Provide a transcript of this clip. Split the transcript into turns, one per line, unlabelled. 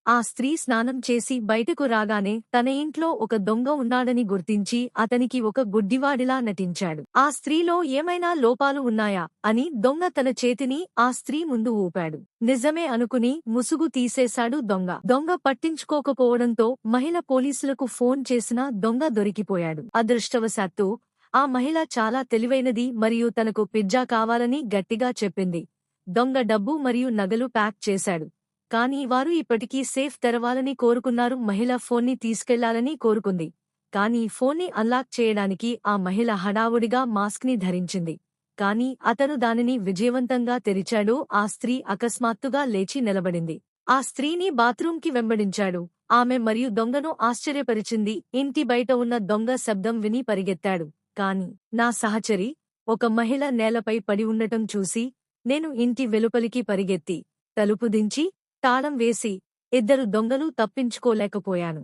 ఆ స్త్రీ స్నానం చేసి బయటకు రాగానే తన ఇంట్లో ఒక దొంగ ఉన్నాడని గుర్తించి అతనికి ఒక గుడ్డివాడిలా నటించాడు. ఆ స్త్రీలో ఏమైనా లోపాలు ఉన్నాయా అని దొంగ తన చేతిని ఆ స్త్రీ ముందు ఊపాడు. నిజమే అనుకుని ముసుగు తీసేశాడు దొంగ. దొంగ పట్టించుకోకపోవడంతో మహిళ పోలీసులకు ఫోన్ చేసినా దొంగ దొరికిపోయాడు. అదృష్టవశాత్తు ఆ మహిళ చాలా తెలివైనది మరియు తనకు పిజ్జా కావాలని గట్టిగా చెప్పింది. దొంగ డబ్బు మరియు నగలు ప్యాక్ చేశాడు. కానీ వారు ఇప్పటికీ సేఫ్ తెరవాలని కోరుకున్నారు. మహిళ ఫోన్ని తీసుకెళ్లాలని కోరుకుంది. కానీ ఫోన్ని అన్లాక్ చేయడానికి ఆ మహిళ హడావుడిగా మాస్క్ని ధరించింది. కానీ అతను దానిని విజయవంతంగా తెరిచాడు. ఆ స్త్రీ అకస్మాత్తుగా లేచి నిలబడింది. ఆ స్త్రీని బాత్రూంకి వెంబడించాడు. ఆమె మరియు దొంగను ఆశ్చర్యపరిచింది. ఇంటి బయట ఉన్న దొంగ శబ్దం విని పరిగెత్తాడు. కాని నా సహచరి ఒక మహిళ నేలపై పడి ఉండటం చూసి నేను ఇంటి వెలుపలికి పరిగెత్తి తలుపు దించి తాళం వేసి ఇద్దరు దొంగలు తప్పించుకోలేకపోయాను.